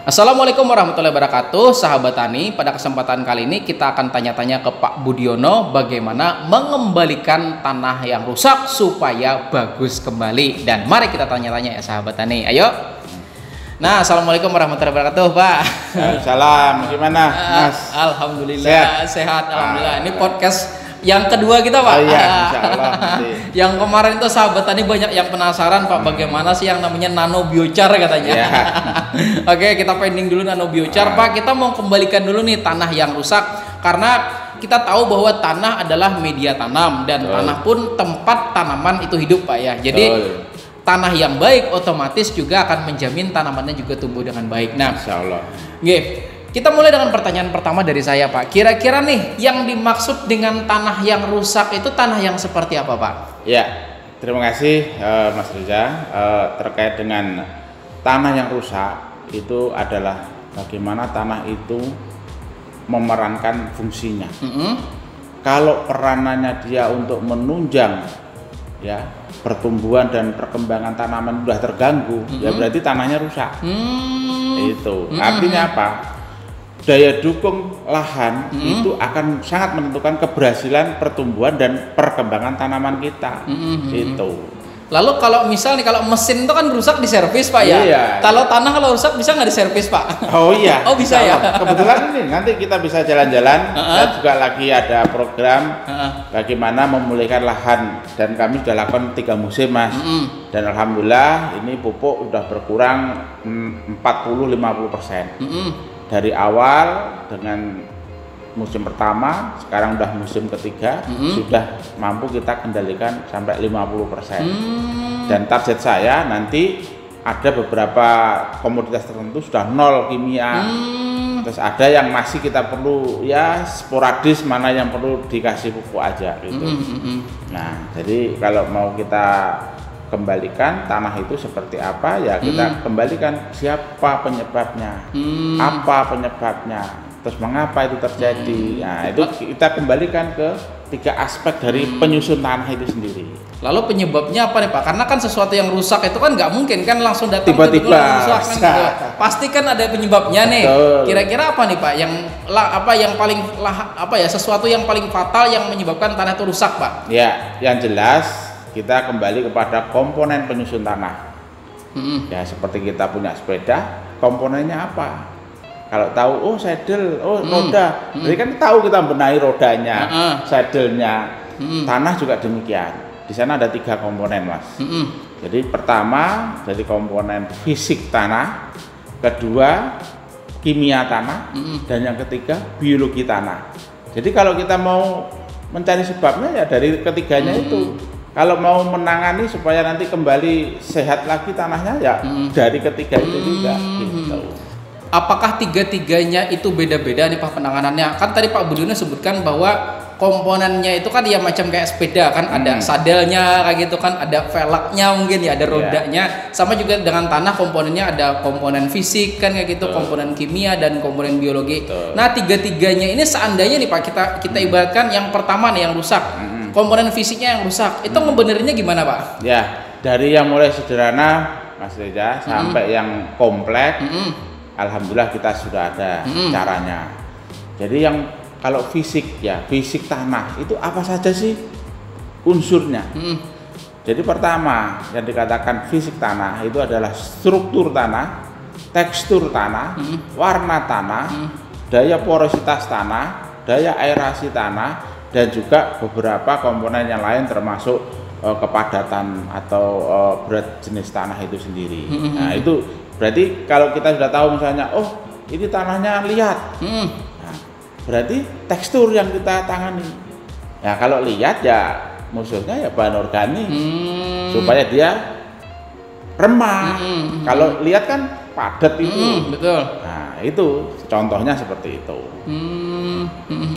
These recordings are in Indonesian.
Assalamualaikum warahmatullahi wabarakatuh, sahabat tani. Pada kesempatan kali ini kita akan tanya-tanya ke Pak Budiono bagaimana mengembalikan tanah yang rusak supaya bagus kembali. Dan mari kita tanya-tanya ya sahabat tani. Ayo. Nah, assalamualaikum warahmatullahi wabarakatuh, Pak. Salam, gimana, Mas? Alhamdulillah sehat. Alhamdulillah. Ini podcast yang kedua kita, Pak. Oh iya, insyaallah. Yang kemarin itu sahabat tani banyak yang penasaran, Pak, bagaimana sih yang namanya nano biochar katanya. Ya. Oke, kita pending dulu nano biochar, Pak. Kita mau kembalikan dulu nih tanah yang rusak karena kita tahu bahwa tanah adalah media tanam dan tanah pun tempat tanaman itu hidup, Pak ya. Jadi tanah yang baik otomatis juga akan menjamin tanamannya juga tumbuh dengan baik. Nah, insyaallah. Kita mulai dengan pertanyaan pertama dari saya, Pak. Kira-kira nih yang dimaksud dengan tanah yang rusak itu tanah yang seperti apa, Pak? Ya, terima kasih Mas Reza. Terkait dengan tanah yang rusak itu adalah bagaimana tanah itu memerankan fungsinya. Kalau peranannya dia untuk menunjang ya pertumbuhan dan perkembangan tanaman sudah terganggu, ya berarti tanahnya rusak. Itu artinya apa? Daya dukung lahan itu akan sangat menentukan keberhasilan pertumbuhan dan perkembangan tanaman kita. Itu. Lalu kalau misal nih, kalau mesin itu kan rusak diservis, Pak ya. Iya. Kalau tanah kalau rusak bisa nggak diservis, Pak? Oh iya. Oh bisa ya. Kebetulan ini nanti kita bisa jalan-jalan. Saya juga lagi ada program bagaimana memulihkan lahan dan kami sudah lakukan 3 musim, Mas. Dan alhamdulillah ini pupuk sudah berkurang 40-50%. Dari awal dengan musim pertama, sekarang udah musim ketiga, sudah mampu kita kendalikan sampai 50%. Dan target saya nanti ada beberapa komoditas tertentu sudah 0 kimia. Terus ada yang masih kita perlu ya sporadis, mana yang perlu dikasih pupuk aja gitu. Nah, jadi kalau mau kita kembalikan tanah itu seperti apa ya kita kembalikan siapa penyebabnya, apa penyebabnya, terus mengapa itu terjadi. Nah itu kita kembalikan ke 3 aspek dari penyusun tanah itu sendiri. Lalu penyebabnya apa nih, Pak? Karena kan sesuatu yang rusak itu kan nggak mungkin kan langsung datang tiba-tiba rusak kan gitu. Pasti kan ada penyebabnya nih. Kira-kira apa nih, Pak? Yang paling sesuatu yang paling fatal yang menyebabkan tanah itu rusak, Pak? Ya, yang jelas kita kembali kepada komponen penyusun tanah. Ya seperti kita punya sepeda, komponennya apa? Kalau tahu, oh saddle, oh roda, jadi kan tahu kita benahi rodanya, saddlenya. Tanah juga demikian. Di sana ada 3 komponen, Mas. Jadi pertama dari komponen fisik tanah, kedua kimia tanah, dan yang ketiga biologi tanah. Jadi kalau kita mau mencari sebabnya ya dari ketiganya itu. Kalau mau menangani supaya nanti kembali sehat lagi tanahnya ya dari ketiga itu juga. Gitu. Apakah 3-tiganya itu beda-beda nih, Pak, penanganannya? Kan tadi Pak Budiono sebutkan bahwa komponennya itu kan ya macam kayak sepeda kan, ada sadelnya kayak gitu kan, ada velgnya mungkin ya, ada rodanya. Sama juga dengan tanah komponennya ada komponen fisik kan kayak gitu, komponen kimia dan komponen biologi. Nah 3-tiganya ini seandainya nih, Pak, kita ibaratkan yang pertama nih yang rusak. Komponen fisiknya yang rusak, itu ngebenerinnya gimana, Pak? Ya, dari yang mulai sederhana, Mas Reza, sampai yang kompleks, alhamdulillah kita sudah ada caranya. Jadi yang kalau fisik ya, fisik tanah itu apa saja sih unsurnya? Jadi pertama yang dikatakan fisik tanah itu adalah struktur tanah, tekstur tanah, warna tanah, daya porositas tanah, daya aerasi tanah, dan juga beberapa komponen yang lain termasuk kepadatan atau berat jenis tanah itu sendiri. Nah itu berarti kalau kita sudah tahu misalnya, oh ini tanahnya liat, nah, berarti tekstur yang kita tangani. Ya kalau liat ya musuhnya ya bahan organik supaya dia remah. Kalau liat kan padat itu. Betul. Nah itu contohnya seperti itu.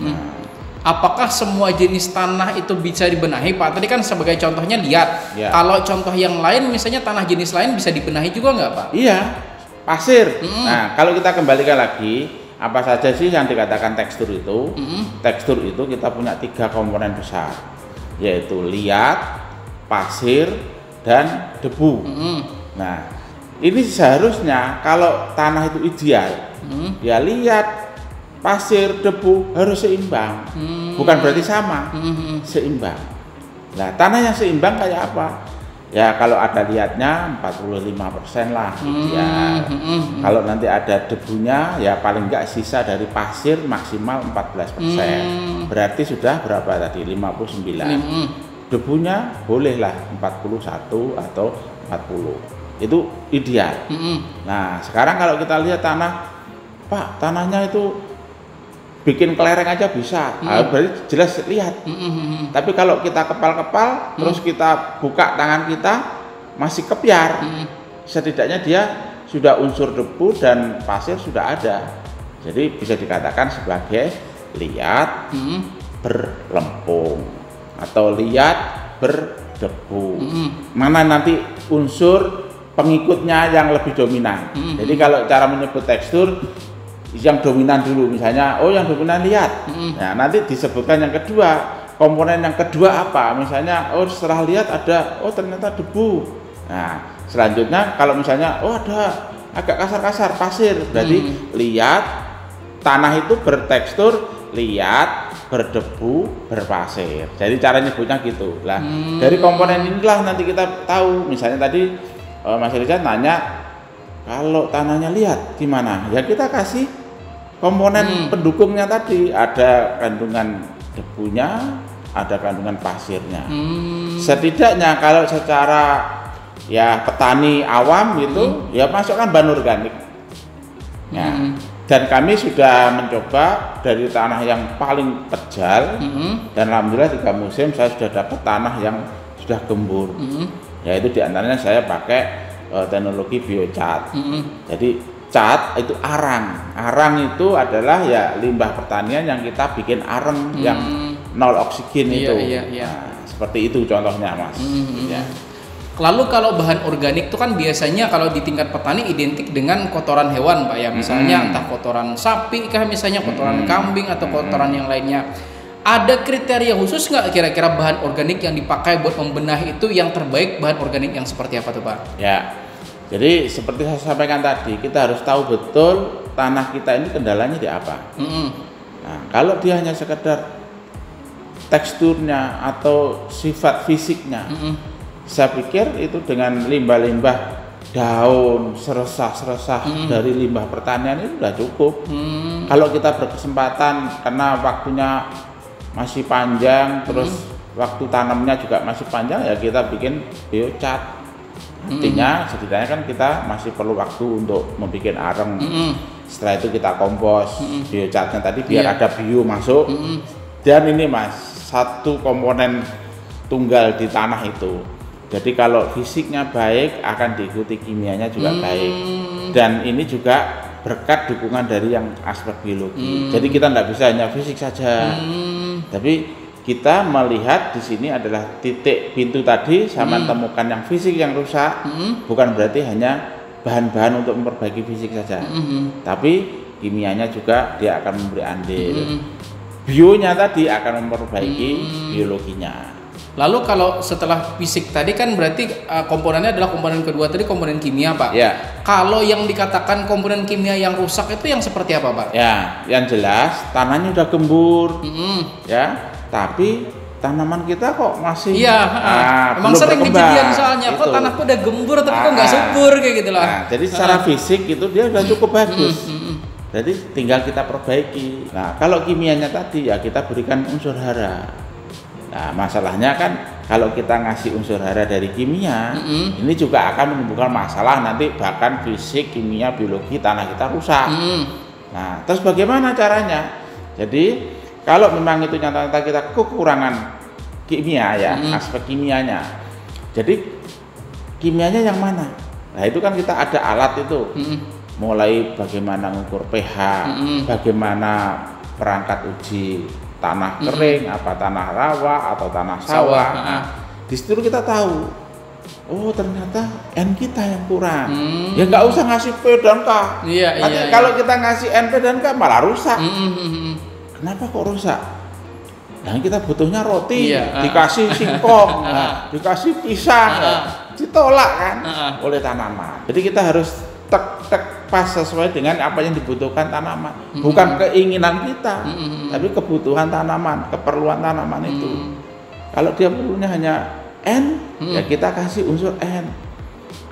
Nah, apakah semua jenis tanah itu bisa dibenahi, Pak? Tadi kan sebagai contohnya lihat. Kalau contoh yang lain, misalnya tanah jenis lain bisa dibenahi juga nggak, Pak? Iya, pasir. Nah, kalau kita kembalikan lagi, apa saja sih yang dikatakan tekstur itu? Tekstur itu kita punya 3 komponen besar, yaitu liat, pasir, dan debu. Nah, Ini seharusnya kalau tanah itu ideal, ya lihat pasir, debu harus seimbang. Bukan berarti sama, seimbang. Nah, tanah yang seimbang kayak apa? Ya kalau ada liatnya 45% lah ideal. Kalau nanti ada debunya, ya paling enggak sisa dari pasir maksimal 14%. Berarti sudah berapa tadi? 59. Debunya bolehlah 41 atau 40. Itu ideal. Nah, sekarang kalau kita lihat tanah, Pak, tanahnya itu bikin kelereng aja bisa, berarti jelas lihat. Tapi kalau kita kepal-kepal, terus kita buka tangan kita, masih kepiar, setidaknya dia sudah unsur debu dan pasir sudah ada. Jadi bisa dikatakan sebagai liat berlempung atau liat berdebu. Mana nanti unsur pengikutnya yang lebih dominan. Jadi kalau cara menyebut tekstur, yang dominan dulu misalnya, oh yang dominan liat. Nah, nanti disebutkan yang kedua, komponen yang kedua apa? Misalnya, oh setelah liat ada, oh ternyata debu. Nah, selanjutnya kalau misalnya, oh ada agak kasar-kasar pasir, berarti liat, tanah itu bertekstur liat, berdebu, berpasir. Jadi cara nyebutnya gitu. Lah, dari komponen inilah nanti kita tahu. Misalnya tadi Mas Rizal nanya, kalau tanahnya liat gimana? Ya kita kasih komponen pendukungnya tadi, ada kandungan debunya, ada kandungan pasirnya. Setidaknya kalau secara ya petani awam gitu, ya masukkan bahan organik. Ya. Dan kami sudah mencoba dari tanah yang paling pejal, dan alhamdulillah 3 musim saya sudah dapat tanah yang sudah gembur. Yaitu diantaranya saya pakai teknologi biocat. Jadi cat itu arang. Arang itu adalah ya limbah pertanian yang kita bikin areng yang 0 oksigen itu. Nah, seperti itu contohnya, Mas. Ya. Lalu kalau bahan organik itu kan biasanya kalau di tingkat petani identik dengan kotoran hewan, Pak ya. Misalnya entah kotoran sapi kah, misalnya kotoran kambing atau kotoran yang lainnya. Ada kriteria khusus nggak kira-kira bahan organik yang dipakai buat membenahi itu yang terbaik, bahan organik yang seperti apa tuh, Pak? Ya, jadi seperti saya sampaikan tadi, kita harus tahu betul tanah kita ini kendalanya di apa. Nah, kalau dia hanya sekedar teksturnya atau sifat fisiknya, saya pikir itu dengan limbah-limbah daun, seresah-seresah dari limbah pertanian itu sudah cukup. Kalau kita berkesempatan karena waktunya masih panjang, terus waktu tanamnya juga masih panjang, ya kita bikin biocat. Artinya setidaknya kan kita masih perlu waktu untuk membuat areng. Setelah itu kita kompos biocatnya tadi biar ada bio masuk. Dan ini Mas, satu komponen tunggal di tanah itu. Jadi kalau fisiknya baik, akan diikuti kimianya juga baik. Dan ini juga berkat dukungan dari yang aspek biologi. Jadi kita tidak bisa hanya fisik saja. Tapi kita melihat di sini adalah titik pintu tadi sama temukan yang fisik yang rusak, bukan berarti hanya bahan-bahan untuk memperbaiki fisik saja. Tapi kimianya juga dia akan memberi andil. Bionya tadi akan memperbaiki biologinya. Lalu kalau setelah fisik tadi kan berarti komponennya adalah komponen kedua tadi, komponen kimia, Pak. Ya. Kalau yang dikatakan komponen kimia yang rusak itu yang seperti apa, Pak? Ya, yang jelas tanahnya udah gembur, ya. Tapi tanaman kita kok masih emang sering kejadian soalnya kok tanahku udah gembur tapi kok nggak subur kayak gitu loh. Jadi secara fisik itu dia udah cukup bagus. Jadi tinggal kita perbaiki. Nah, kalau kimianya tadi ya kita berikan unsur hara. Nah, masalahnya kan kalau kita ngasih unsur hara dari kimia, ini juga akan menimbulkan masalah nanti bahkan fisik, kimia, biologi tanah kita rusak. Nah, terus bagaimana caranya? Jadi kalau memang itu nyata-nyata kita kekurangan kimia ya, aspek kimianya. Jadi kimianya yang mana? Nah, itu kan kita ada alat itu. Mulai bagaimana mengukur pH, bagaimana perangkat uji tanah kering, apa tanah rawa atau tanah sawah. Nah, di situ kita tahu, oh ternyata N kita yang kurang. Ya nggak usah ngasih P dan K. Kalau kita ngasih N, P dan K malah rusak. Kenapa kok rusak? Nah, kita butuhnya roti, dikasih singkong, dikasih pisang. ditolak kan oleh tanaman. Jadi kita harus tek pas sesuai dengan apa yang dibutuhkan tanaman, bukan keinginan kita, tapi kebutuhan tanaman, keperluan tanaman itu. Kalau dia perlunya hanya N, ya kita kasih unsur N.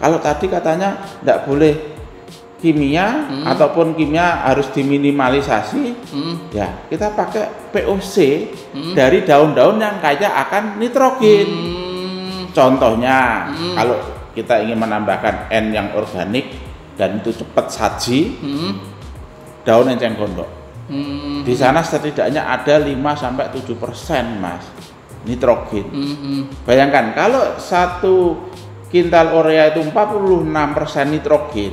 Kalau tadi katanya tidak boleh kimia ataupun kimia harus diminimalisasi, ya kita pakai POC dari daun-daun yang kaya akan nitrogen. Contohnya, kalau kita ingin menambahkan N yang organik dan itu cepat saji, daun enceng gondok. Di sana setidaknya ada 5-7% mas nitrogen. Bayangkan kalau 1 kintal urea itu 46% nitrogen,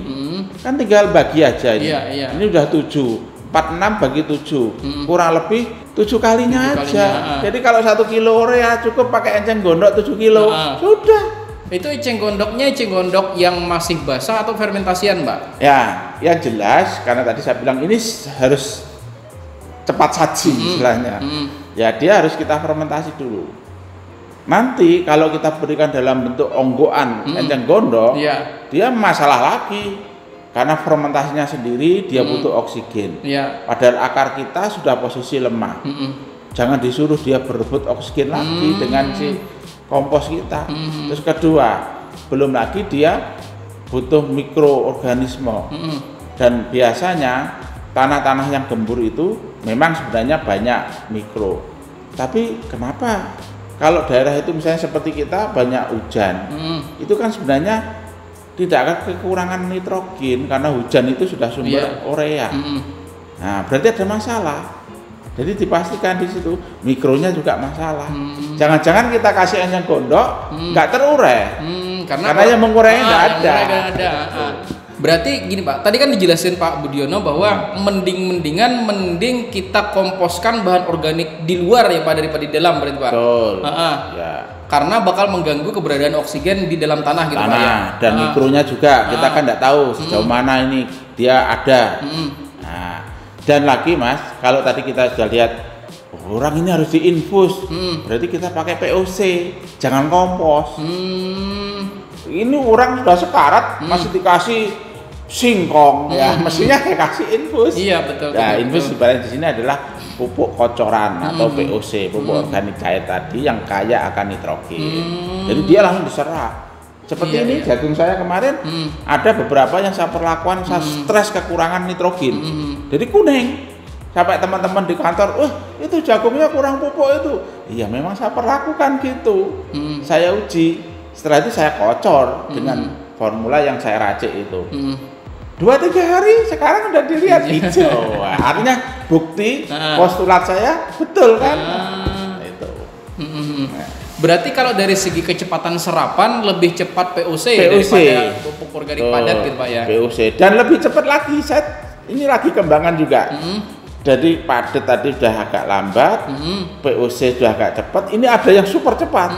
kan tinggal bagi aja ini. Ini udah 7, 46 bagi 7, kurang lebih 7 kalinya aja. Jadi kalau 1 kilo urea cukup pakai enceng gondok 7 kilo, sudah. Itu eceng gondok yang masih basah atau fermentasian, Mbak? Ya, yang jelas karena tadi saya bilang ini harus cepat saji istilahnya. Ya, dia harus kita fermentasi dulu. Nanti kalau kita berikan dalam bentuk onggoan enceng gondok, dia masalah lagi. Karena fermentasinya sendiri dia butuh oksigen. Padahal akar kita sudah posisi lemah. Jangan disuruh dia berebut oksigen lagi dengan si kompos kita. Terus kedua, belum lagi dia butuh mikroorganisme. Dan biasanya tanah-tanah yang gembur itu memang sebenarnya banyak mikro. Tapi kenapa kalau daerah itu misalnya seperti kita banyak hujan, itu kan sebenarnya tidak akan kekurangan nitrogen karena hujan itu sudah sumber urea. Nah, berarti ada masalah. Jadi dipastikan di situ mikronya juga masalah. Jangan-jangan kita kasih enceng gondok nggak terurai, karena yang mengurai nggak ada. Berarti gini Pak, tadi kan dijelasin Pak Budiono bahwa mending kita komposkan bahan organik di luar ya Pak daripada di dalam, berarti Pak. Betul. Ya. Karena bakal mengganggu keberadaan oksigen di dalam tanah gitu Pak ya. Dan mikronya juga kita kan nggak tahu sejauh mana ini dia ada. Nah, dan lagi Mas, kalau tadi kita sudah lihat orang ini harus diinfus, berarti kita pakai POC, jangan kompos. Ini orang sudah sekarat masih dikasih singkong, ya mestinya kasih infus. Iya betul. Nah, infus sebenarnya di sini adalah pupuk kocoran atau POC, pupuk organik cair tadi yang kaya akan nitrogen. Jadi dia langsung diserap. Seperti ini jagung saya kemarin ada beberapa yang saya perlakukan, saya stres kekurangan nitrogen. Jadi kuning. Sampai teman-teman di kantor, itu jagungnya kurang pupuk itu. Iya memang saya perlakukan gitu. Saya uji. Setelah itu saya kocor dengan formula yang saya racik itu. 2-3 hari sekarang udah dilihat hijau. Artinya bukti postulat saya betul kan? Itu. Berarti kalau dari segi kecepatan serapan lebih cepat POC daripada pupuk organik padat gitu Pak ya. POC dan lebih cepat lagi. Ini lagi kembangan juga. Jadi padat tadi sudah agak lambat, POC sudah agak cepat. Ini ada yang super cepat.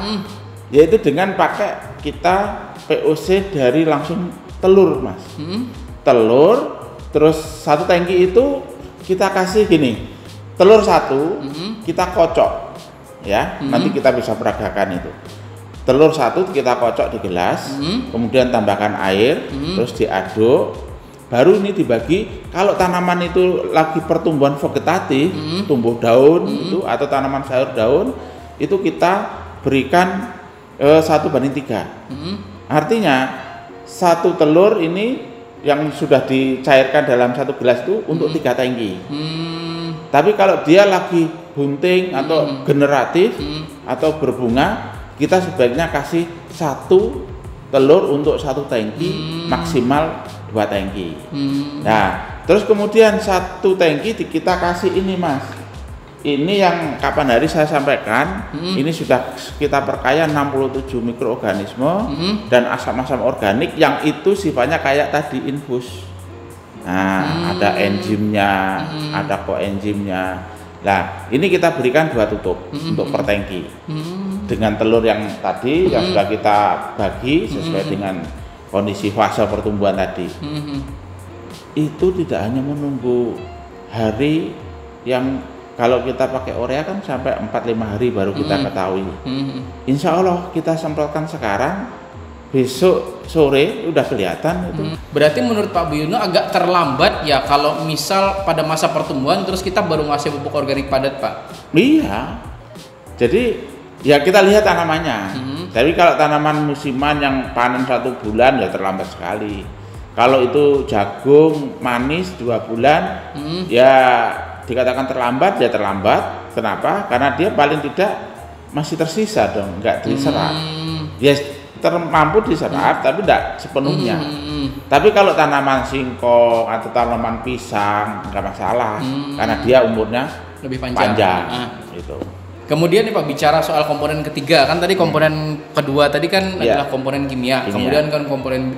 Yaitu dengan pakai kita POC dari langsung telur Mas. Telur, terus 1 tangki itu kita kasih gini, telur 1 kita kocok ya, nanti kita bisa peragakan itu. Telur 1 kita kocok di gelas, kemudian tambahkan air, terus diaduk, baru ini dibagi. Kalau tanaman itu lagi pertumbuhan vegetatif, tumbuh daun itu atau tanaman sayur daun, itu kita berikan 1:3. Artinya 1 telur ini yang sudah dicairkan dalam 1 gelas itu untuk 3 tangki. Tapi kalau dia lagi bunting atau generatif atau berbunga, kita sebaiknya kasih 1 telur untuk 1 tangki, maksimal 2 tangki. Nah, terus kemudian 1 tangki kita kasih ini Mas. Ini yang kapan hari saya sampaikan, ini sudah kita perkaya 67 mikroorganisme dan asam-asam organik yang itu sifatnya kayak tadi infus. Nah, ada enzimnya, ada koenzimnya. Nah, ini kita berikan 2 tutup untuk per tangki. Dengan telur yang tadi yang sudah kita bagi sesuai dengan kondisi fase pertumbuhan tadi. Itu tidak hanya menunggu hari yang kalau kita pakai urea kan sampai 4-5 hari baru kita ketahui. Insya Allah kita semprotkan sekarang, besok sore udah kelihatan itu. Berarti menurut Pak Biono agak terlambat ya kalau misal pada masa pertumbuhan terus kita baru ngasih pupuk organik padat, Pak? Iya. Jadi ya kita lihat tanamannya. Tapi kalau tanaman musiman yang panen 1 bulan ya terlambat sekali. Kalau itu jagung manis 2 bulan, ya dikatakan terlambat ya terlambat. Kenapa? Karena dia paling tidak masih tersisa dong, nggak diserap. Ya mampu diserap, tapi tidak sepenuhnya. Tapi kalau tanaman singkong atau tanaman pisang nggak masalah, karena dia umurnya lebih panjang. Gitu. Kemudian nih Pak, bicara soal komponen ketiga, kan tadi komponen kedua tadi kan adalah komponen kimia. Kemudian kan komponen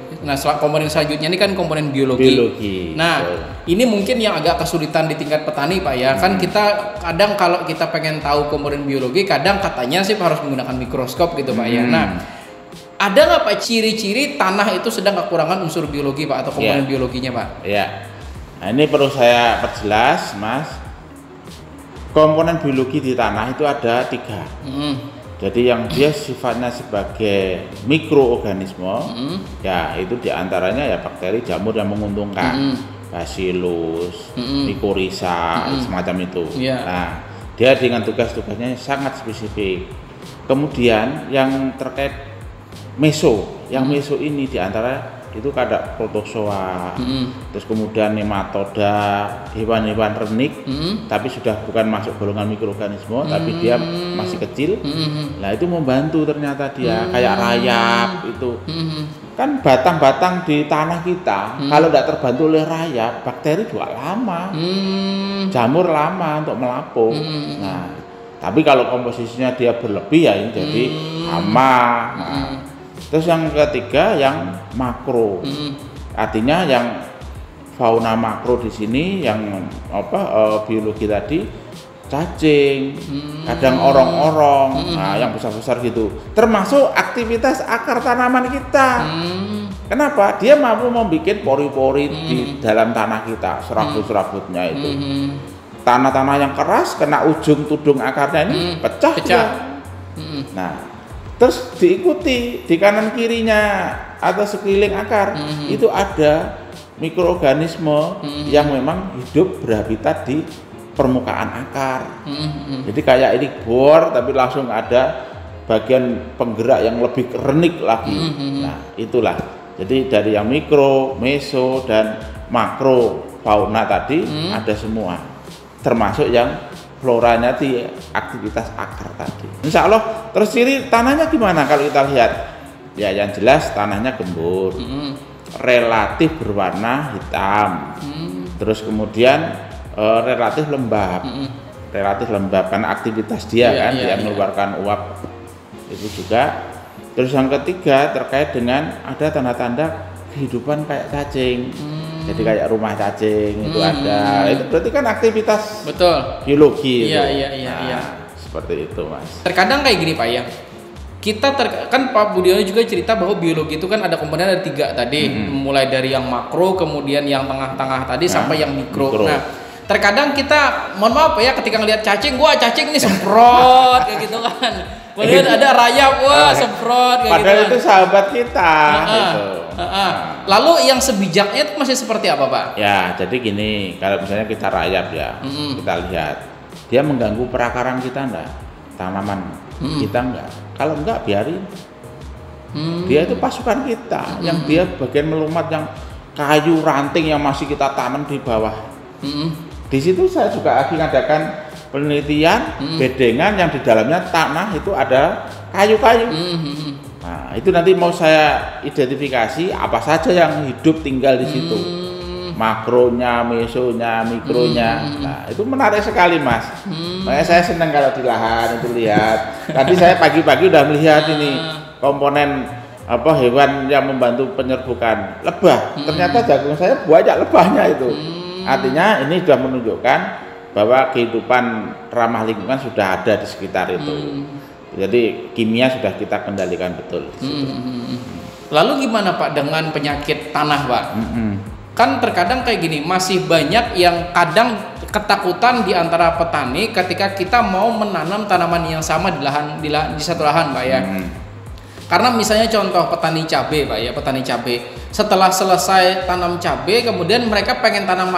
selanjutnya ini kan komponen biologi. Nah, ini mungkin yang agak kesulitan di tingkat petani Pak ya. Kan kita kadang kalau kita pengen tahu komponen biologi, kadang katanya sih harus menggunakan mikroskop gitu Pak ya. Nah, ada nggak Pak ciri-ciri tanah itu sedang kekurangan unsur biologi Pak atau komponen biologinya Pak? Iya. Nah, ini perlu saya perjelas Mas. Komponen biologi di tanah itu ada 3. Jadi yang dia sifatnya sebagai mikroorganisme, ya itu diantaranya ya bakteri, jamur yang menguntungkan, bacillus, mycorrhiza, semacam itu. Nah, dia dengan tugas-tugasnya sangat spesifik. Kemudian yang terkait meso, yang meso ini diantara itu ada protozoa, terus kemudian nematoda, hewan-hewan renik, tapi sudah bukan masuk golongan mikroorganisme, tapi dia masih kecil. Nah itu membantu ternyata dia kayak rayap itu. Kan batang-batang di tanah kita kalau tidak terbantu oleh rayap, bakteri juga lama, jamur lama untuk melapung. Nah, tapi kalau komposisinya dia berlebih ya ini jadi hama. Nah, terus yang ketiga yang makro, artinya yang fauna makro di sini yang biologi tadi cacing, kadang orong-orong, nah yang besar-besar gitu, termasuk aktivitas akar tanaman kita. Kenapa? Dia mampu membuat pori-pori di dalam tanah kita, serabut-serabutnya itu. Tanah-tanah yang keras kena ujung tudung akarnya ini pecah. Nah, terus diikuti di kanan kirinya atau sekeliling akar itu ada mikroorganisme yang memang hidup berhabitat di permukaan akar. Jadi kayak ini bor tapi langsung ada bagian penggerak yang lebih renik lagi. Nah, itulah. Jadi dari yang mikro, meso dan makro fauna tadi ada semua. Termasuk yang floranya di aktivitas akar tadi. Insya Allah. Terus ciri tanahnya gimana kalau kita lihat? Ya yang jelas tanahnya gembur, relatif berwarna hitam, terus kemudian relatif lembab, karena aktivitas dia dia mengeluarkan uap itu juga. Terus yang ketiga terkait dengan ada tanda-tanda kehidupan kayak cacing. Jadi kayak rumah cacing itu ada. Itu berarti kan aktivitas biologi itu. Iya. Seperti itu Mas. Terkadang kayak gini Pak ya. Kita kan Pak Budiono juga cerita bahwa biologi itu kan ada komponen ada 3 tadi, mulai dari yang makro, kemudian yang tengah-tengah tadi sampai yang mikro. Nah, terkadang kita mohon maaf ya ketika ngelihat cacing, wah cacing ini semprot kayak gitu kan. Kemudian ada rayap, wah semprot kayak padahal gitu. Itu sahabat kita gitu. Lalu yang sebijaknya itu masih seperti apa Pak? Ya, jadi gini, kalau misalnya kita rayap ya, kita lihat dia mengganggu perakaran kita enggak? Tanaman kita enggak? Kalau enggak biarin. Dia itu pasukan kita, yang dia bagian melumat yang kayu ranting yang masih kita tanam di bawah. Di situ saya juga lagi mengadakan penelitian bedengan yang di dalamnya tanah itu ada kayu-kayu. Nah, itu nanti mau saya identifikasi apa saja yang hidup tinggal di situ. Makronya, mesonya, mikronya. Nah, itu menarik sekali Mas. Makanya saya senang kalau di lahan itu lihat. Tadi saya pagi-pagi udah melihat ini komponen hewan yang membantu penyerbukan lebah. Ternyata jagung saya banyak lebahnya itu. Artinya ini sudah menunjukkan bahwa kehidupan ramah lingkungan sudah ada di sekitar itu. Jadi kimia sudah kita kendalikan betul. Lalu gimana Pak dengan penyakit tanah Pak? Kan terkadang kayak gini, masih banyak yang kadang ketakutan di antara petani ketika kita mau menanam tanaman yang sama di satu lahan Pak ya. Karena misalnya contoh petani cabai Pak ya, petani cabai setelah selesai tanam cabai kemudian mereka pengen tanam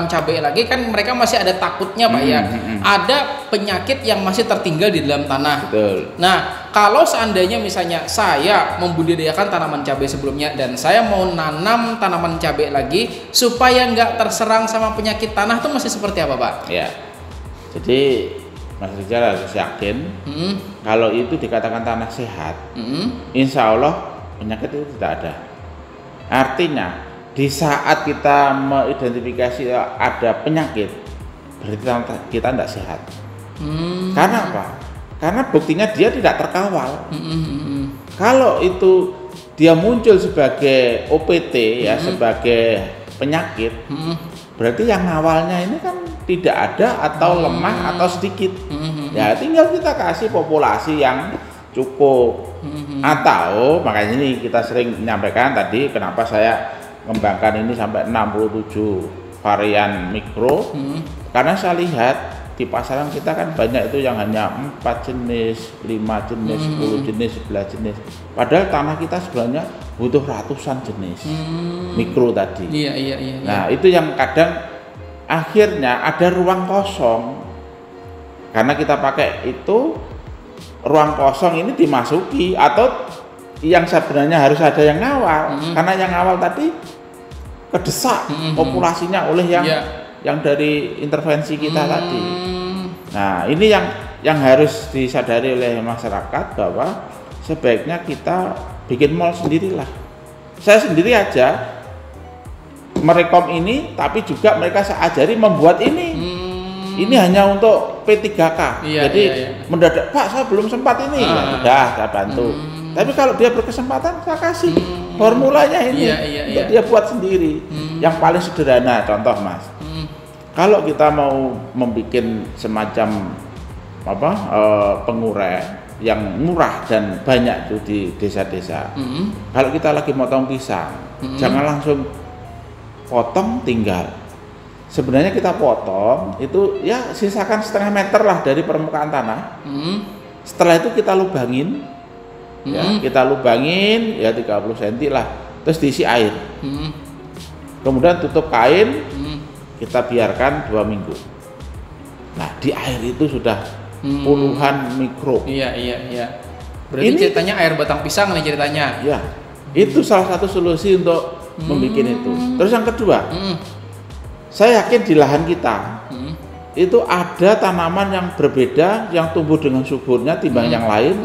cabai lagi, kan mereka masih ada takutnya Pak ya. Ada penyakit yang masih tertinggal di dalam tanah. Betul. Nah, kalau seandainya misalnya saya membudidayakan tanaman cabai sebelumnya dan saya mau nanam tanaman cabai lagi supaya nggak terserang sama penyakit tanah, itu masih seperti apa Pak? Ya. Jadi Mas Rizal harus yakin kalau itu dikatakan tanah sehat, insya Allah penyakit itu tidak ada. Artinya di saat kita mengidentifikasi ada penyakit, berarti kita tidak sehat. Karena apa? Karena buktinya dia tidak terkawal. Kalau itu dia muncul sebagai OPT ya, sebagai penyakit, berarti yang awalnya ini kan tidak ada atau lemah atau sedikit. Ya tinggal kita kasih populasi yang cukup. Atau makanya ini kita sering menyampaikan tadi kenapa saya mengembangkan ini sampai 67 varian mikro. Karena saya lihat di pasaran kita kan banyak itu yang hanya 4 jenis, 5 jenis, 10 jenis, 11 jenis. Padahal tanah kita sebenarnya butuh ratusan jenis mikro tadi. Iya. Nah, itu yang kadang akhirnya ada ruang kosong. Karena kita pakai itu, ruang kosong ini dimasuki atau yang sebenarnya harus ada yang ngawal. Karena yang ngawal tadi kedesak populasinya oleh yang dari intervensi kita tadi. Nah, ini yang harus disadari oleh masyarakat bahwa sebaiknya kita bikin mall sendirilah. Saya sendiri aja merekom ini, tapi juga mereka saya ajari membuat ini. Ini hanya untuk P3K. Jadi mendadak, Pak saya belum sempat ini. Ya sudah, saya bantu. Tapi kalau dia berkesempatan, saya kasih formulanya ini untuk dia buat sendiri. Yang paling sederhana, contoh Mas. Kalau kita mau membuat semacam pengurai yang murah dan banyak tuh di desa-desa. Kalau kita lagi motong pisang, jangan langsung potong tinggal. Sebenarnya kita potong itu ya sisakan setengah meter lah dari permukaan tanah. Setelah itu kita lubangin, ya kita lubangin ya 30 cm lah, terus diisi air. Kemudian tutup kain, kita biarkan 2 minggu. Nah di air itu sudah puluhan mikro. Iya. Berarti ini ceritanya air batang pisang nih ceritanya. Ya, itu salah satu solusi untuk membuat itu. Terus yang kedua. Saya yakin di lahan kita itu ada tanaman yang berbeda yang tumbuh dengan suburnya timbang yang lain.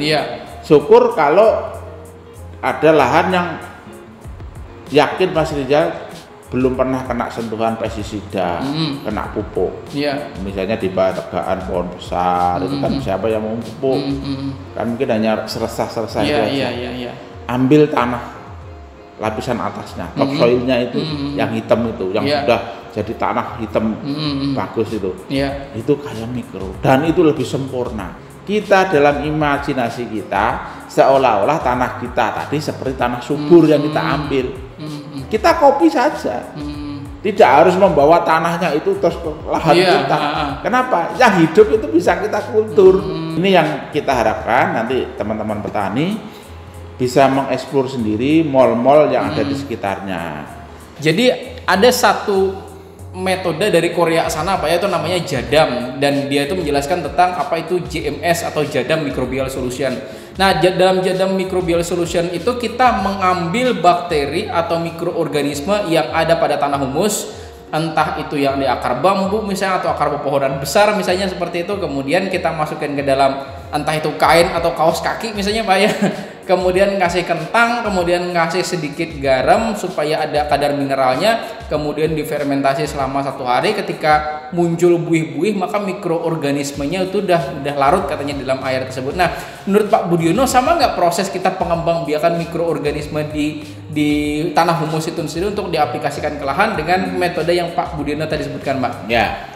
Syukur kalau ada lahan yang yakin Mas Rizal belum pernah kena sentuhan pestisida, kena pupuk. Misalnya di bawah tegaan pohon besar itu kan siapa yang mau pupuk? Kan mungkin hanya seresah-seresah itu aja. Ambil tanah lapisan atasnya, topsoilnya itu yang hitam itu, yang sudah jadi tanah hitam bagus itu, itu kayak mikro dan itu lebih sempurna. Kita dalam imajinasi kita seolah-olah tanah kita tadi seperti tanah subur yang kita ambil, kita copy saja, tidak harus membawa tanahnya itu terus ke lahan kita. Kenapa? Yang hidup itu bisa kita kultur. Ini yang kita harapkan nanti teman-teman petani bisa mengeksplor sendiri mall-mall yang ada di sekitarnya. Jadi ada satu metode dari Korea sana Pak ya, itu namanya JADAM, dan dia itu menjelaskan tentang apa itu JMS atau JADAM Microbial Solution. Nah, dalam JADAM Microbial Solution itu kita mengambil bakteri atau mikroorganisme yang ada pada tanah humus, entah itu yang di akar bambu misalnya atau akar pepohonan besar misalnya seperti itu, kemudian kita masukkan ke dalam entah itu kain atau kaos kaki misalnya Pak ya. Kemudian ngasih kentang, kemudian ngasih sedikit garam supaya ada kadar mineralnya, kemudian difermentasi selama 1 hari. Ketika muncul buih-buih maka mikroorganismenya itu udah larut katanya dalam air tersebut. Nah, menurut Pak Budiono sama nggak proses kita pengembangbiakan mikroorganisme di tanah humus itu sendiri untuk diaplikasikan ke lahan dengan metode yang Pak Budiono tadi sebutkan Pak? Ya,